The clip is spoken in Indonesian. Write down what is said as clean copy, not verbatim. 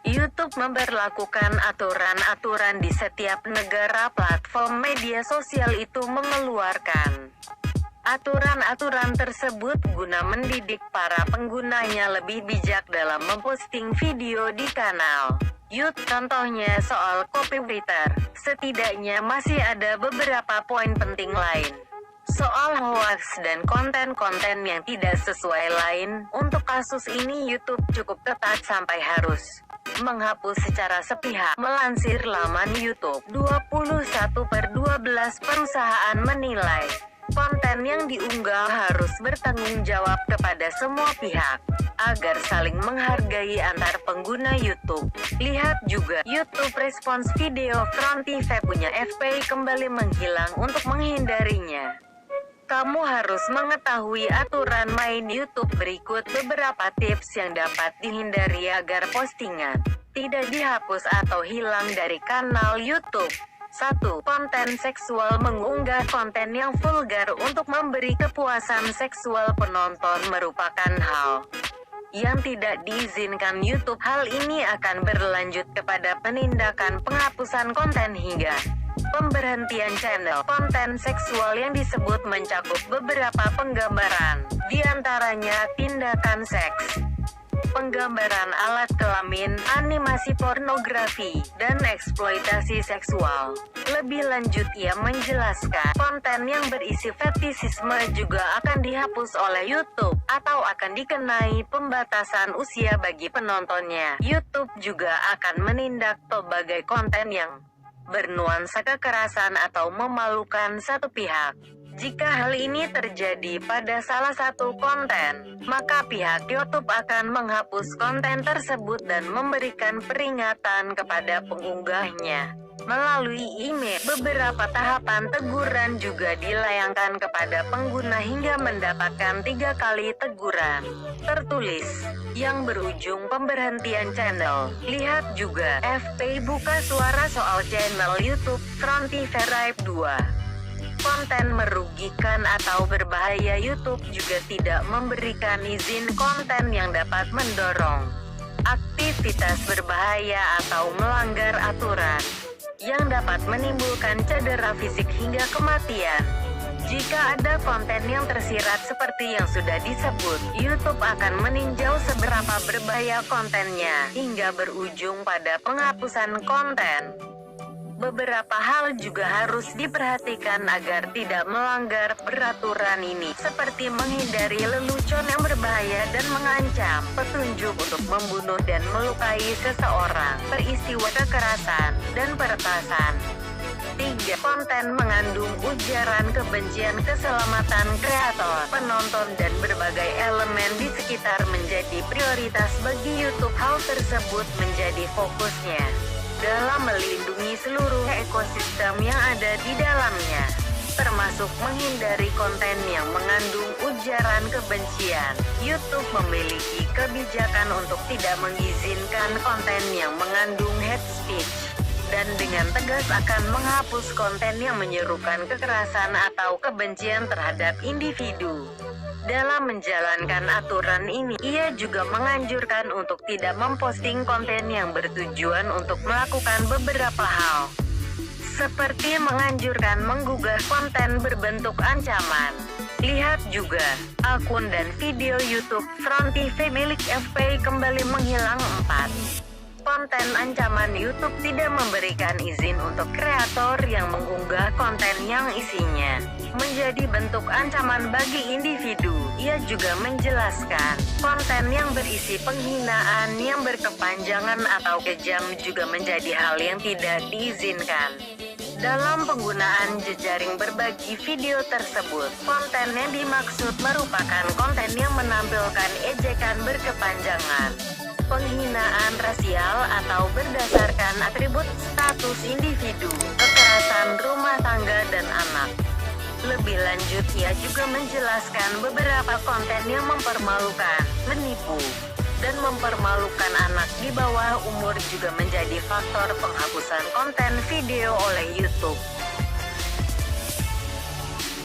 YouTube memberlakukan aturan-aturan di setiap negara. Platform media sosial itu mengeluarkan aturan-aturan tersebut guna mendidik para penggunanya lebih bijak dalam memposting video di kanal YouTube. Contohnya soal copywriter. Setidaknya masih ada beberapa poin penting lain soal hoax dan konten-konten yang tidak sesuai lain. Untuk kasus ini YouTube cukup ketat sampai harus menghapus secara sepihak. Melansir laman YouTube 21/12, perusahaan menilai konten yang diunggah harus bertanggung jawab kepada semua pihak agar saling menghargai antar pengguna YouTube. Lihat juga YouTube respons video Frontive punya FPI kembali menghilang. Untuk menghindarinya, kamu harus mengetahui aturan main YouTube. Berikut beberapa tips yang dapat dihindari agar postingan tidak dihapus atau hilang dari kanal YouTube. 1. Konten seksual. Mengunggah konten yang vulgar untuk memberi kepuasan seksual penonton merupakan hal yang tidak diizinkan YouTube. Hal ini akan berlanjut kepada penindakan penghapusan konten hingga pemberhentian channel. Konten seksual yang disebut mencakup beberapa penggambaran, di antaranya tindakan seks, penggambaran alat kelamin, animasi pornografi, dan eksploitasi seksual. Lebih lanjut, ia menjelaskan, konten yang berisi fetisisme juga akan dihapus oleh YouTube, atau akan dikenai pembatasan usia bagi penontonnya. YouTube juga akan menindak berbagai konten yang bernuansa kekerasan atau memalukan satu pihak. Jika hal ini terjadi pada salah satu konten, maka pihak YouTube akan menghapus konten tersebut dan memberikan peringatan kepada pengunggahnya melalui email. Beberapa tahapan teguran juga dilayangkan kepada pengguna hingga mendapatkan 3 kali teguran tertulis yang berujung pemberhentian channel. Lihat juga FPI buka suara soal channel YouTube Frontive 2. Konten merugikan atau berbahaya. YouTube juga tidak memberikan izin konten yang dapat mendorong aktivitas berbahaya atau melanggar aturan yang dapat menimbulkan cedera fisik hingga kematian. Jika ada konten yang tersirat seperti yang sudah disebut, YouTube akan meninjau seberapa berbahaya kontennya hingga berujung pada penghapusan konten. Beberapa hal juga harus diperhatikan agar tidak melanggar peraturan ini, seperti menghindari lelucon yang berbahaya dan mengancam, petunjuk untuk membunuh dan melukai seseorang, peristiwa kekerasan, dan peretasan. 3. Konten mengandung ujaran kebencian. Keselamatan kreator, penonton, dan berbagai elemen di sekitar menjadi prioritas bagi YouTube. Hal tersebut menjadi fokusnya dalam melindungi seluruh ekosistem yang ada di dalamnya, termasuk menghindari konten yang mengandung ujaran kebencian. YouTube memiliki kebijakan untuk tidak mengizinkan konten yang mengandung hate speech, dan dengan tegas akan menghapus konten yang menyerukan kekerasan atau kebencian terhadap individu. Dalam menjalankan aturan ini, ia juga menganjurkan untuk tidak memposting konten yang bertujuan untuk melakukan beberapa hal, seperti menganjurkan menggugah konten berbentuk ancaman. Lihat juga, akun dan video YouTube Frontive milik FPI kembali menghilang. 4. Konten ancaman. YouTube tidak memberikan izin untuk kreator yang mengunggah konten yang isinya menjadi bentuk ancaman bagi individu. Ia juga menjelaskan, konten yang berisi penghinaan yang berkepanjangan atau kejam juga menjadi hal yang tidak diizinkan dalam penggunaan jejaring berbagi video tersebut. Konten yang dimaksud merupakan konten yang menampilkan ejekan berkepanjangan, penghinaan rasial atau berdasarkan atribut status individu, kekerasan rumah tangga dan anak. Lebih lanjut, ia juga menjelaskan beberapa konten yang mempermalukan, menipu, dan mempermalukan anak di bawah umur juga menjadi faktor penghapusan konten video oleh YouTube.